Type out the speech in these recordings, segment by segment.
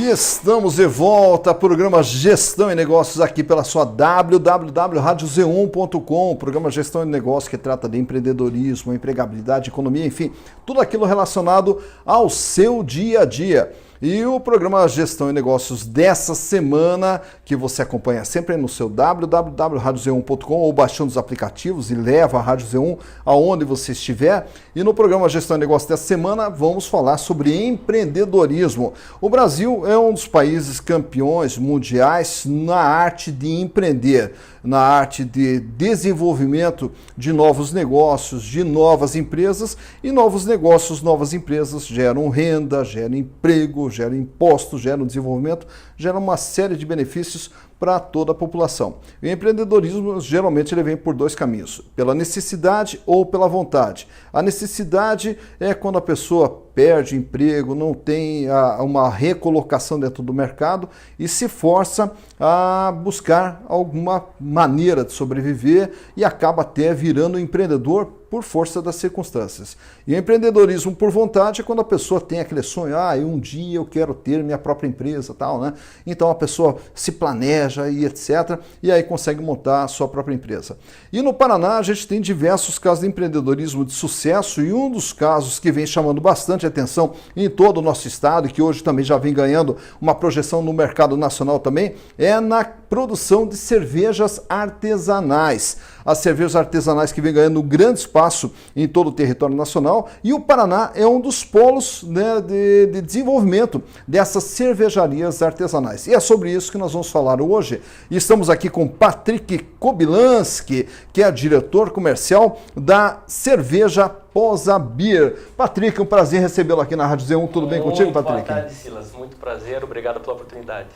E estamos de volta, programa Gestão e Negócios aqui pela sua www.radioz1.com, programa Gestão e Negócios que trata de empreendedorismo, empregabilidade, economia, enfim, tudo aquilo relacionado ao seu dia a dia. E o programa Gestão e Negócios dessa semana, que você acompanha sempre no seu www.radioz1.com ou baixando os aplicativos e leva a Rádio Z1 aonde você estiver. E no programa Gestão e Negócios dessa semana, vamos falar sobre empreendedorismo. O Brasil é um dos países campeões mundiais na arte de empreender, na arte de desenvolvimento de novos negócios, de novas empresas, e novos negócios, novas empresas geram renda, geram emprego, geram impostos, geram desenvolvimento, geram uma série de benefícios para toda a população. O empreendedorismo, geralmente, ele vem por dois caminhos, pela necessidade ou pela vontade. A necessidade é quando a pessoa perde emprego, não tem uma recolocação dentro do mercado e se força a buscar alguma maneira de sobreviver e acaba até virando empreendedor por força das circunstâncias. E o empreendedorismo por vontade é quando a pessoa tem aquele sonho, um dia eu quero ter minha própria empresa, tal, né? Então a pessoa se planeja e etc. E aí consegue montar a sua própria empresa. E no Paraná a gente tem diversos casos de empreendedorismo de sucesso e um dos casos que vem chamando bastante atenção em todo o nosso estado e que hoje também já vem ganhando uma projeção no mercado nacional também, é na produção de cervejas artesanais. As cervejas artesanais que vem ganhando um grande espaço em todo o território nacional, e o Paraná é um dos polos, né, de desenvolvimento dessas cervejarias artesanais. E é sobre isso que nós vamos falar hoje. E estamos aqui com Patrick Kobilanski, que é diretor comercial da cerveja Posa Beer. Patrick, um prazer recebê-lo aqui na Rádio Z1. Tudo bem contigo, Patrick? Boa tarde, Silas. Muito prazer. Obrigado pela oportunidade.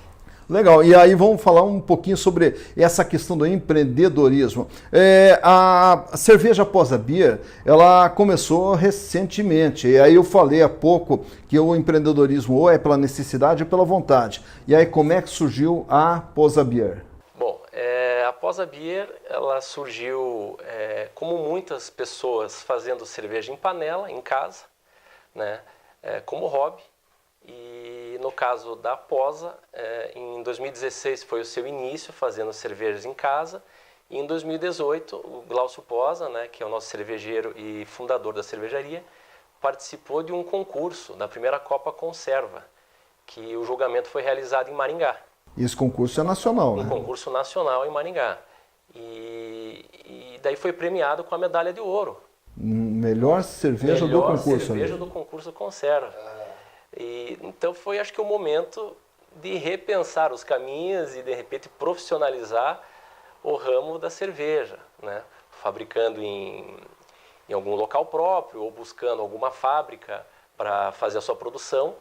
Legal, e aí vamos falar um pouquinho sobre essa questão do empreendedorismo. A cerveja Posa Beer, ela começou recentemente, e aí eu falei há pouco que o empreendedorismo ou é pela necessidade ou pela vontade. E aí como é que surgiu a Posa Beer? Bom, a Posa Beer, ela surgiu como muitas pessoas fazendo cerveja em panela, em casa, né, como hobby. E no caso da Posa, em 2016 foi o seu início fazendo cervejas em casa, e em 2018 o Glaucio Posa, né, que é o nosso cervejeiro e fundador da cervejaria, participou de um concurso da primeira Copa Conserva, que o julgamento foi realizado em Maringá. E esse concurso é nacional, né? Um concurso nacional em Maringá. E daí foi premiado com a medalha de ouro. Melhor cerveja do concurso. Melhor cerveja do concurso Conserva. E então foi, acho que, o momento de repensar os caminhos e de repente profissionalizar o ramo da cerveja, né? Fabricando em algum local próprio ou buscando alguma fábrica para fazer a sua produção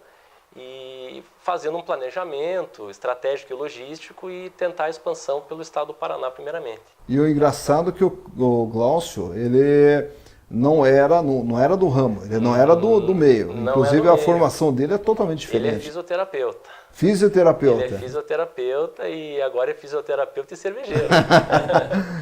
e fazendo um planejamento estratégico e logístico e tentar a expansão pelo estado do Paraná primeiramente. E o engraçado é que o Glaucio, ele não era do ramo, ele não era do meio. Inclusive a formação dele é totalmente diferente. Ele é fisioterapeuta. Fisioterapeuta. Ele é fisioterapeuta e agora é fisioterapeuta e cervejeiro.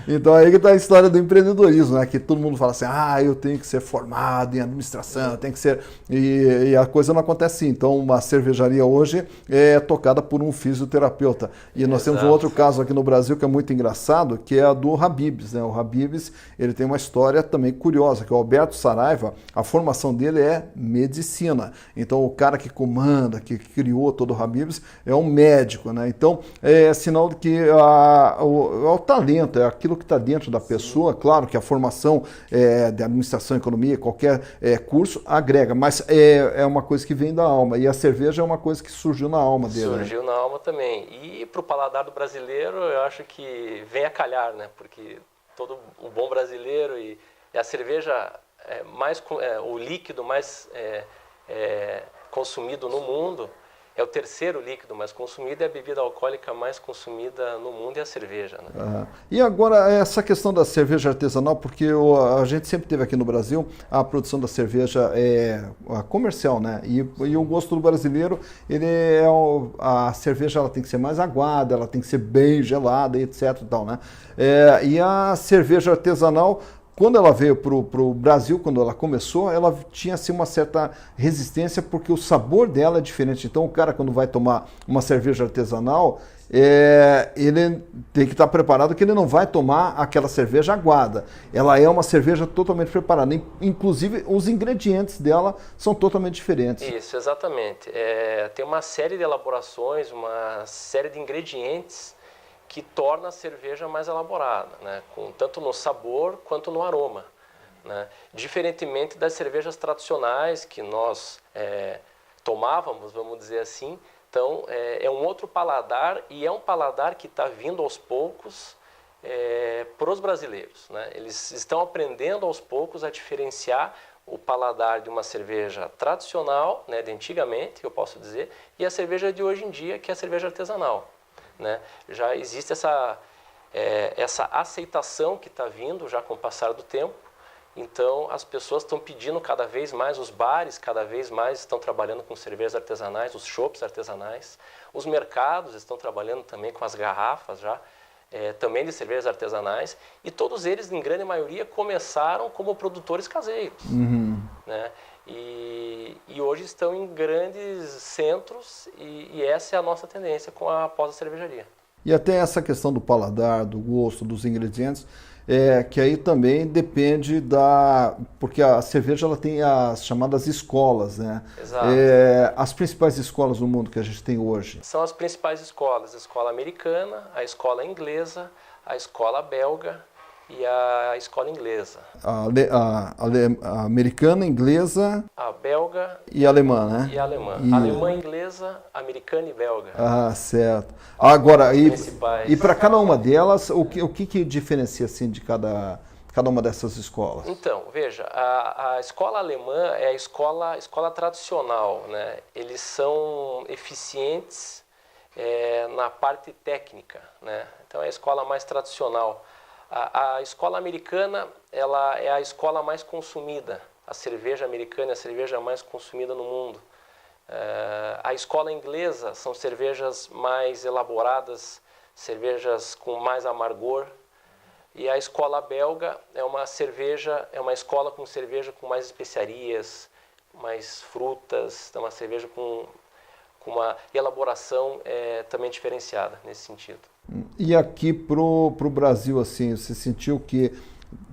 Então aí que está a história do empreendedorismo, né? Que todo mundo fala assim, eu tenho que ser formado em administração, eu tenho que ser... E a coisa não acontece assim. Então uma cervejaria hoje é tocada por um fisioterapeuta. E nós temos um outro caso aqui no Brasil que é muito engraçado, que é a do Habib's, né? O Habib's, ele tem uma história também curiosa, que o Alberto Saraiva, a formação dele é medicina. Então o cara que comanda, que criou todo o Habib's, é um médico, né? Então é sinal de que o talento, é aquilo que está dentro da pessoa. Sim. Claro que a formação de administração, economia, qualquer curso agrega, mas é uma coisa que vem da alma, e a cerveja é uma coisa que surgiu na alma dele. Surgiu, né? Na alma também. E para o paladar do brasileiro, eu acho que vem a calhar, né? Porque todo o bom brasileiro e a cerveja o líquido mais consumido no mundo. É o terceiro líquido mais consumido e a bebida alcoólica mais consumida no mundo é a cerveja, né? E agora essa questão da cerveja artesanal, porque a gente sempre teve aqui no Brasil a produção da cerveja comercial, né? E o gosto do brasileiro, a cerveja ela tem que ser mais aguada, ela tem que ser bem gelada, etc. E tal, né? E a cerveja artesanal quando ela veio para o Brasil, quando ela começou, ela tinha assim, uma certa resistência porque o sabor dela é diferente. Então o cara quando vai tomar uma cerveja artesanal, ele tem que estar preparado que ele não vai tomar aquela cerveja aguada. Ela é uma cerveja totalmente preparada. Inclusive os ingredientes dela são totalmente diferentes. Isso, exatamente. Tem uma série de elaborações, uma série de ingredientes que torna a cerveja mais elaborada, né? Tanto no sabor quanto no aroma, né? Diferentemente das cervejas tradicionais que nós tomávamos, vamos dizer assim. Então, é um outro paladar e é um paladar que está vindo aos poucos para os brasileiros, né? Eles estão aprendendo aos poucos a diferenciar o paladar de uma cerveja tradicional, né, de antigamente, eu posso dizer, e a cerveja de hoje em dia, que é a cerveja artesanal, né? Já existe essa aceitação que está vindo já com o passar do tempo. Então as pessoas estão pedindo cada vez mais, os bares cada vez mais estão trabalhando com cervejas artesanais, os chopps artesanais, os mercados estão trabalhando também com as garrafas já, também de cervejas artesanais, e todos eles, em grande maioria, começaram como produtores caseiros, né? E hoje estão em grandes centros e essa é a nossa tendência com a pós-cervejaria. E até essa questão do paladar, do gosto, dos ingredientes, que aí também depende porque a cerveja ela tem as chamadas escolas, né? Exato. As principais escolas do mundo que a gente tem hoje. São as principais escolas: a escola americana, a escola inglesa, a escola belga e a escola inglesa. A americana, inglesa... A belga... E a alemã, né? E a alemã. Alemã, inglesa, americana e belga. Ah, certo. Agora, e para cada uma delas, o que diferencia assim, de cada uma dessas escolas? Então, veja, a escola alemã é a escola tradicional, né? Eles são eficientes na parte técnica, né? Então é a escola mais tradicional. A escola americana, ela é a escola mais consumida. A cerveja americana é a cerveja mais consumida no mundo. A escola inglesa são cervejas mais elaboradas, cervejas com mais amargor. E a escola belga é uma escola com cerveja com mais especiarias, mais frutas, então uma cerveja com uma elaboração também diferenciada nesse sentido. E aqui pro Brasil, assim, você sentiu que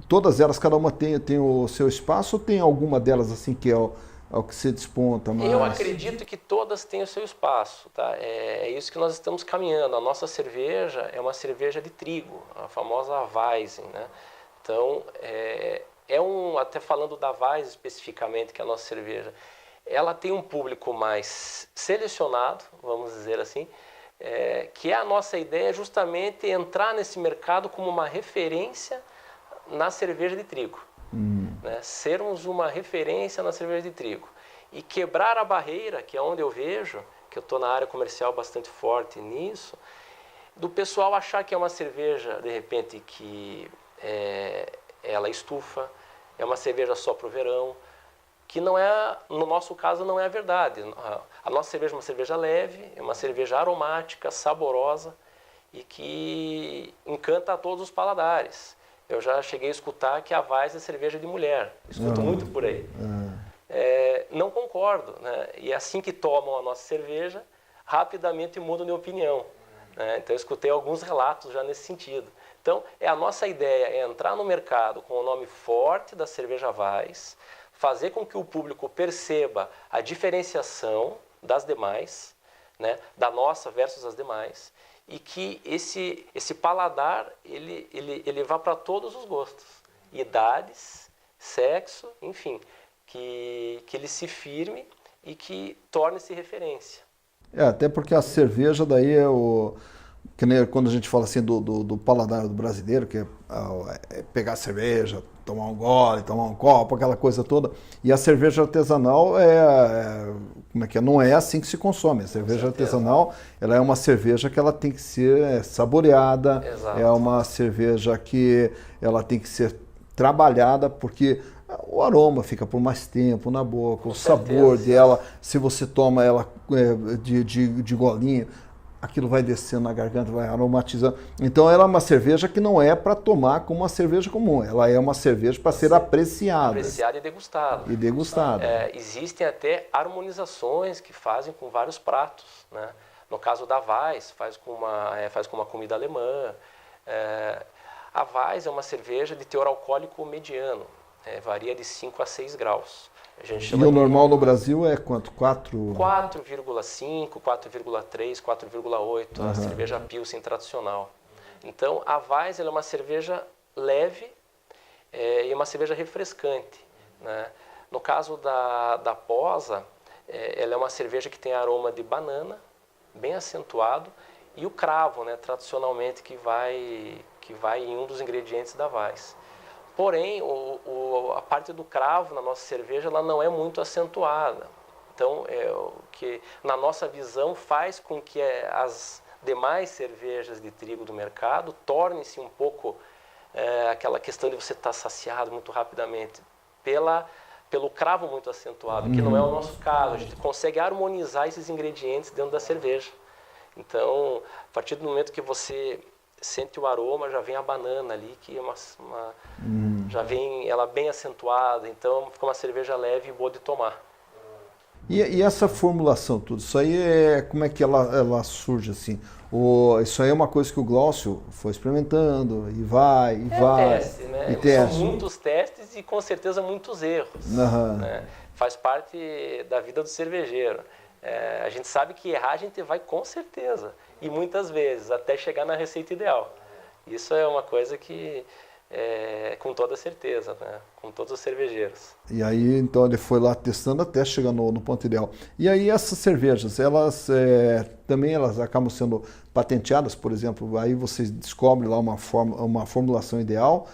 todas elas, cada uma tem o seu espaço, ou tem alguma delas assim que é o que se desponta mais? Eu acredito que todas têm o seu espaço, tá? É isso que nós estamos caminhando. A nossa cerveja é uma cerveja de trigo, a famosa Weizen, né? Então, até falando da Weizen especificamente, que é a nossa cerveja, ela tem um público mais selecionado, vamos dizer assim, que a nossa ideia é justamente entrar nesse mercado como uma referência na cerveja de trigo. Né? Sermos uma referência na cerveja de trigo. E quebrar a barreira, que é onde eu vejo, que eu estou na área comercial bastante forte nisso, do pessoal achar que é uma cerveja, de repente, que ela estufa, é uma cerveja só para o verão, que não é, no nosso caso, não é a verdade. A nossa cerveja é uma cerveja leve, é uma cerveja aromática, saborosa e que encanta a todos os paladares. Eu já cheguei a escutar que a Weiss é cerveja de mulher. Escuto muito por aí. Não concordo, né? E assim que tomam a nossa cerveja, rapidamente mudam de opinião, né? Então eu escutei alguns relatos já nesse sentido. Então a nossa ideia é entrar no mercado com o nome forte da cerveja Weiss, fazer com que o público perceba a diferenciação das demais, né? Da nossa versus as demais, e que esse paladar ele vá para todos os gostos, idades, sexo, enfim, que ele se firme e que torne-se referência. Até porque a cerveja daí que nem quando a gente fala assim do paladar do brasileiro, que é pegar a cerveja, tomar um gole, tomar um copo, aquela coisa toda. E a cerveja artesanal não é assim que se consome. A cerveja artesanal, ela é uma cerveja que ela tem que ser saboreada. Exato. É uma cerveja que ela tem que ser trabalhada, porque o aroma fica por mais tempo na boca, o sabor dela, se você toma ela de golinho, aquilo vai descendo na garganta, vai aromatizando. Então ela é uma cerveja que não é para tomar como uma cerveja comum, ela é uma cerveja para ser apreciada. Apreciada e degustada. E degustada. Existem até harmonizações que fazem com vários pratos, né? No caso da Weiss, faz com uma comida alemã. A Weiss é uma cerveja de teor alcoólico mediano, varia de 5 a 6 graus. A gente chama e o normal no Brasil é quanto? 4,5, 4,3, 4,8, a cerveja Pilsen tradicional. Então, a Weiss ela é uma cerveja leve e uma cerveja refrescante, né? No caso da Posa, ela é uma cerveja que tem aroma de banana, bem acentuado, e o cravo, né, tradicionalmente, que vai em um dos ingredientes da Weiss. Porém, a parte do cravo na nossa cerveja ela não é muito acentuada. Então, o que na nossa visão faz com que as demais cervejas de trigo do mercado tornem-se um pouco aquela questão de você estar saciado muito rapidamente pelo cravo muito acentuado, que não é o nosso caso. A gente consegue harmonizar esses ingredientes dentro da cerveja. Então, a partir do momento que você sente o aroma, já vem a banana ali, que é já vem ela bem acentuada, então fica uma cerveja leve e boa de tomar. E essa formulação, tudo, isso aí como é que ela surge assim? Isso aí é uma coisa que o Glaucio foi experimentando, e vai. Teste, né? São muitos testes e com certeza muitos erros. Né? Faz parte da vida do cervejeiro. A gente sabe que errar a gente vai com certeza, e muitas vezes, até chegar na receita ideal. Isso é uma coisa que com toda certeza, né? Com todos os cervejeiros. E aí, então, ele foi lá testando até chegar no ponto ideal. E aí, essas cervejas, elas também elas acabam sendo patenteadas, por exemplo, aí vocês descobrem lá uma formulação ideal,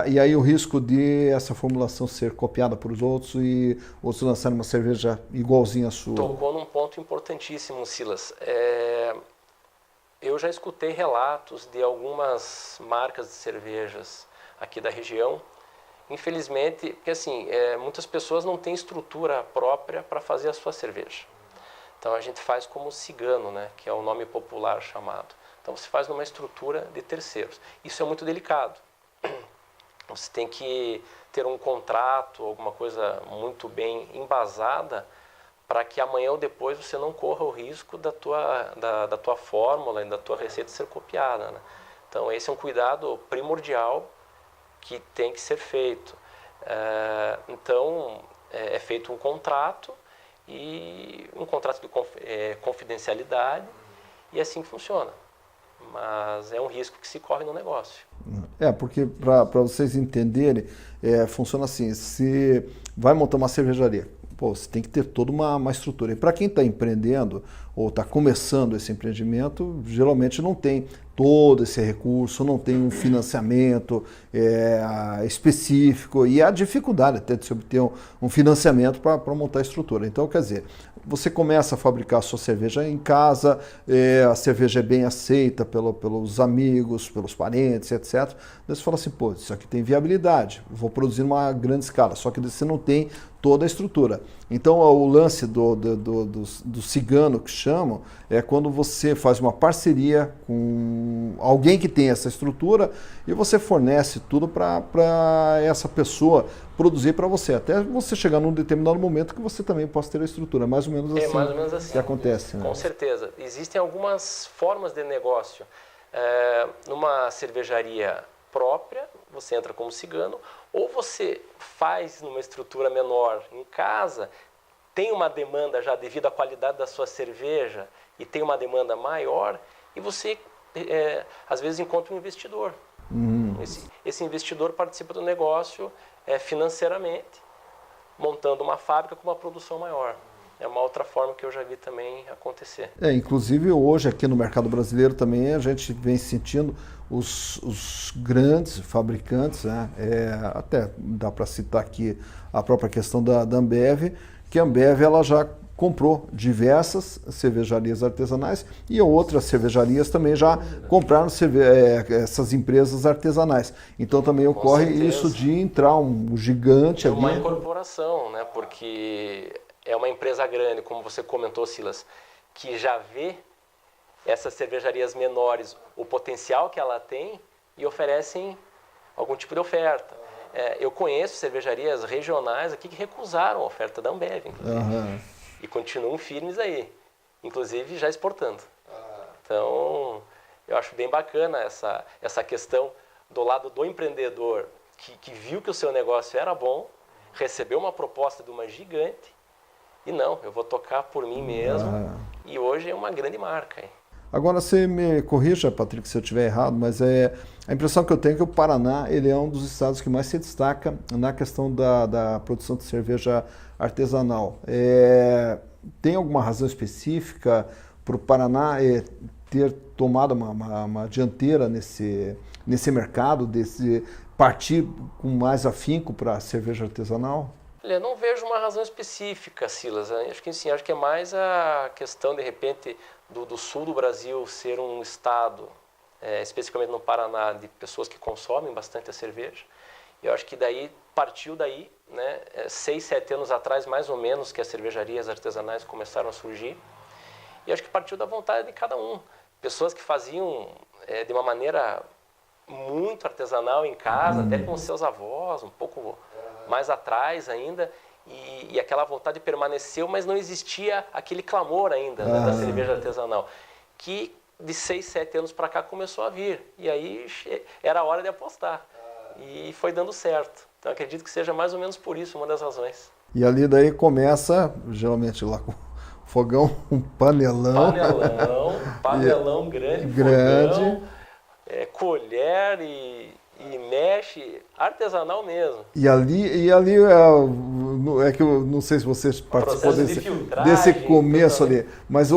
e aí o risco de essa formulação ser copiada por outros e outros lançarem uma cerveja igualzinha à sua. Tocou num ponto importantíssimo, Silas. Eu já escutei relatos de algumas marcas de cervejas aqui da região. Infelizmente, porque assim, muitas pessoas não têm estrutura própria para fazer a sua cerveja. Então a gente faz como cigano, né, que é o nome popular chamado. Então você faz numa estrutura de terceiros. Isso é muito delicado. Você tem que ter um contrato, alguma coisa muito bem embasada, para que amanhã ou depois você não corra o risco da tua fórmula e da tua receita ser copiada, né? Então esse é um cuidado primordial que tem que ser feito. Então é feito um contrato, e um contrato de confidencialidade, e assim funciona. Mas é um risco que se corre no negócio. Porque para vocês entenderem, funciona assim, se vai montar uma cervejaria, você tem que ter toda uma estrutura. E para quem está empreendendo ou está começando esse empreendimento, geralmente não tem todo esse recurso, não tem um financiamento específico, e há dificuldade até de se obter um financiamento para montar a estrutura. Então, quer dizer, você começa a fabricar a sua cerveja em casa, a cerveja é bem aceita pelos amigos, pelos parentes, etc. Daí você fala assim, isso aqui tem viabilidade, vou produzir numa grande escala, só que você não tem toda a estrutura. Então, o lance do cigano, que chamam, é quando você faz uma parceria com alguém que tem essa estrutura e você fornece tudo para essa pessoa produzir para você, até você chegar num determinado momento que você também possa ter a estrutura. Mais ou menos assim, mais ou menos assim que acontece. Com certeza. Existem algumas formas de negócio. Numa cervejaria própria, você entra como cigano, ou você faz numa estrutura menor em casa, tem uma demanda já devido à qualidade da sua cerveja e tem uma demanda maior, e você às vezes encontra um investidor. Esse investidor participa do negócio financeiramente, montando uma fábrica com uma produção maior. É uma outra forma que eu já vi também acontecer. Inclusive hoje aqui no mercado brasileiro também a gente vem sentindo os grandes fabricantes, né? Até dá para citar aqui a própria questão da Ambev, que a Ambev ela já comprou diversas cervejarias artesanais e outras cervejarias também já compraram essas empresas artesanais. Então também ocorre isso de entrar um gigante ali. Uma incorporação, né? Porque é uma empresa grande, como você comentou, Silas, que já vê essas cervejarias menores o potencial que ela tem e oferecem algum tipo de oferta. Eu conheço cervejarias regionais aqui que recusaram a oferta da Ambev, inclusive, e continuam firmes aí, inclusive já exportando. Então, eu acho bem bacana essa questão do lado do empreendedor que viu que o seu negócio era bom, recebeu uma proposta de uma gigante e não, eu vou tocar por mim mesmo e hoje é uma grande marca. Hein? Agora você me corrija, Patrick, se eu estiver errado, mas a impressão que eu tenho é que o Paraná ele é um dos estados que mais se destaca na questão da produção de cerveja artesanal. Tem alguma razão específica para o Paraná ter tomado uma dianteira nesse mercado, partir com mais afinco para a cerveja artesanal? Olha, não vejo uma razão específica, Silas. Acho que é mais a questão, de repente, do sul do Brasil ser um estado, especificamente no Paraná, de pessoas que consomem bastante a cerveja. Eu acho que partiu daí, né, 6, 7 anos atrás, mais ou menos, que as cervejarias artesanais começaram a surgir. E acho que partiu da vontade de cada um. Pessoas que faziam de uma maneira muito artesanal em casa, até com seus avós, um pouco mais atrás ainda, e aquela vontade permaneceu, mas não existia aquele clamor ainda, né, da cerveja artesanal, que de 6, 7 anos para cá começou a vir, e aí era a hora de apostar, e foi dando certo. Então acredito que seja mais ou menos por isso uma das razões. E ali daí começa, geralmente lá com fogão, um panelão. Panelão grande. Fogão, colher e mexe, artesanal mesmo. E ali é que eu não sei se você participou desse começo ali, mas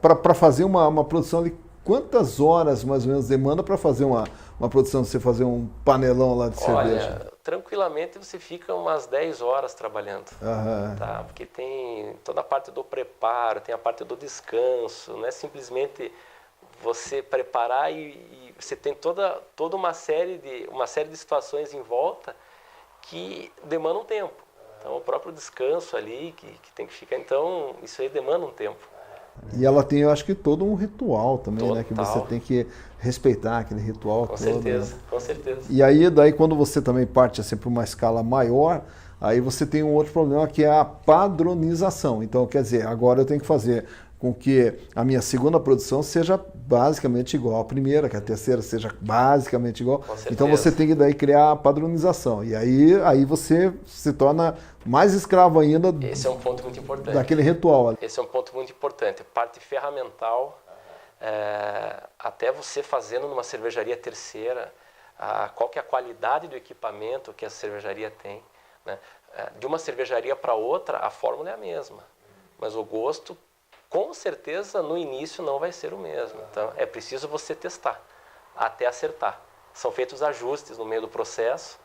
para fazer uma produção ali, quantas horas mais ou menos demanda para fazer uma produção, você fazer um panelão lá de cerveja? Olha, tranquilamente você fica umas 10 horas trabalhando, tá? Porque tem toda a parte do preparo, tem a parte do descanso, não é simplesmente você preparar e você tem toda uma série de situações em volta que demandam um tempo. Então, o próprio descanso ali que tem que ficar, então, isso aí demanda um tempo. E ela tem, eu acho que todo um ritual também, Total. né? Que você tem que respeitar aquele ritual todo. Certeza, né? Com certeza. E aí, daí quando você também parte assim, para uma escala maior, aí você tem um outro problema que é a padronização. Então, quer dizer, agora eu tenho que fazer com que a minha segunda produção seja basicamente igual à primeira, que a terceira seja basicamente igual. Então você tem que daí criar a padronização. E aí você se torna mais escravo ainda. Esse é um ponto muito importante. Daquele ritual. Esse é um ponto muito importante. Parte ferramental, até você fazendo numa cervejaria terceira, qual que é a qualidade do equipamento que a cervejaria tem. Né? De uma cervejaria para outra, a fórmula é a mesma, mas o gosto, com certeza, no início não vai ser o mesmo. Então, é preciso você testar até acertar. São feitos ajustes no meio do processo,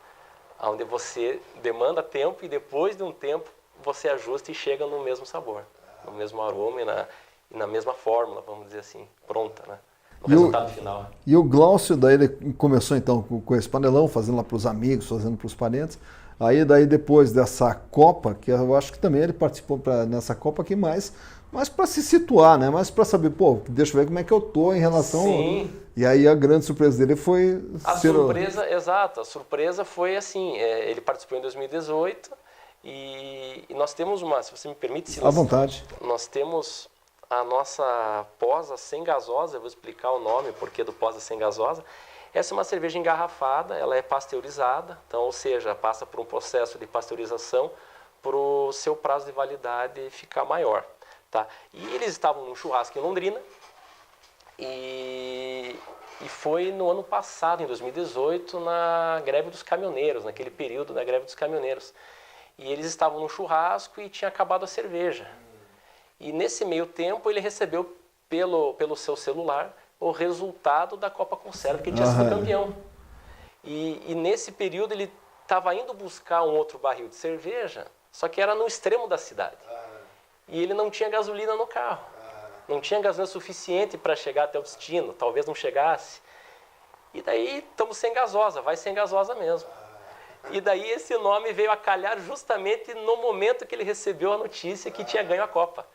onde você demanda tempo e depois de um tempo você ajusta e chega no mesmo sabor, no mesmo aroma e na mesma fórmula, vamos dizer assim, pronta, né? No resultado final. E o Glaucio, daí ele começou então com esse panelão, fazendo lá para os amigos, fazendo para os parentes. Aí daí depois dessa Copa, que eu acho que também ele participou nessa Copa aqui mais para se situar, né? Mais para saber, deixa eu ver como é que eu tô em relação... Sim. E aí a grande surpresa dele foi... Exato, a surpresa foi assim, ele participou em 2018 e nós temos se você me permite, Silas, à vontade. Nós temos a nossa Posa sem gasosa, eu vou explicar o nome, porquê do Posa sem gasosa. Essa é uma cerveja engarrafada, ela é pasteurizada, então, ou seja, passa por um processo de pasteurização para o seu prazo de validade ficar maior. Tá? E eles estavam num churrasco em Londrina e foi no ano passado, em 2018, na greve dos caminhoneiros, naquele período da greve dos caminhoneiros. E eles estavam no churrasco e tinha acabado a cerveja. E nesse meio tempo ele recebeu pelo seu celular o resultado da Copa Conserva, que ele tinha sido campeão. E nesse período ele estava indo buscar um outro barril de cerveja, só que era no extremo da cidade. E ele não tinha gasolina no carro. Não tinha gasolina suficiente para chegar até o destino, talvez não chegasse. E daí estamos sem gasosa, vai sem gasosa mesmo. E daí esse nome veio a calhar justamente no momento que ele recebeu a notícia que tinha ganho a Copa.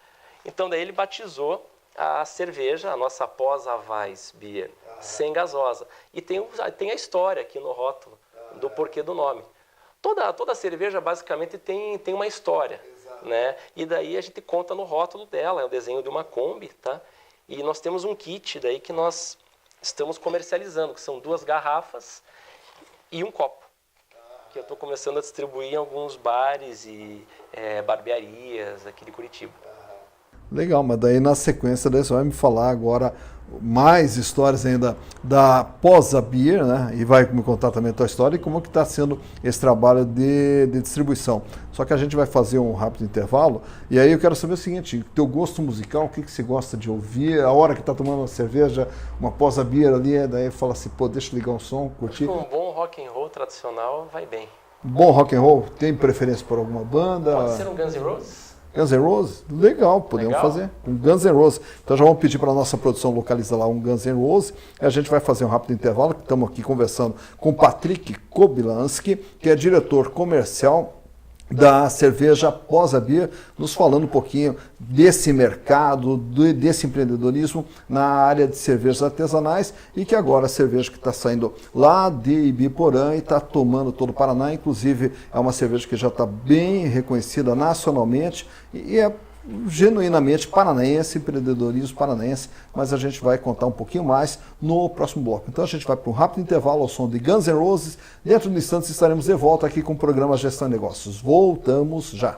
Então daí ele batizou a cerveja, a nossa Posa Weissbier, sem gasosa. E tem a história aqui no rótulo do porquê do nome. Toda cerveja basicamente tem uma história, né? E daí a gente conta no rótulo dela, é o desenho de uma Kombi, tá? E nós temos um kit daí que nós estamos comercializando, que são 2 garrafas e um copo, que eu estou começando a distribuir em alguns bares e barbearias aqui de Curitiba. Legal, mas daí na sequência daí você vai me falar agora mais histórias ainda da Posa Beer, né? E vai me contar também a tua história e como que está sendo esse trabalho de distribuição. Só que a gente vai fazer um rápido intervalo e aí eu quero saber o seguinte, teu gosto musical, o que você gosta de ouvir, a hora que está tomando uma cerveja, uma Posa Beer ali, daí fala assim, pô, deixa eu ligar um som, curtir. Um bom rock and roll tradicional vai bem. Bom rock and roll, tem preferência por alguma banda? Pode ser um Guns N' Roses? Guns N' Roses? Legal, podemos fazer um Guns N' Roses. Então já vamos pedir para a nossa produção localizar lá um Guns N' Roses. E a gente vai fazer um rápido intervalo, que estamos aqui conversando com Patrick Kobylanski, que é diretor comercial da cerveja Posa Beer, nos falando um pouquinho desse mercado, desse empreendedorismo na área de cervejas artesanais e que agora a cerveja que está saindo lá de Ibiporã e está tomando todo o Paraná, inclusive é uma cerveja que já está bem reconhecida nacionalmente e é genuinamente paranaense, empreendedorismo paranaense, mas a gente vai contar um pouquinho mais no próximo bloco. Então a gente vai para um rápido intervalo ao som de Guns N' Roses. Dentro de instantes estaremos de volta aqui com o programa Gestão e Negócios. Voltamos já.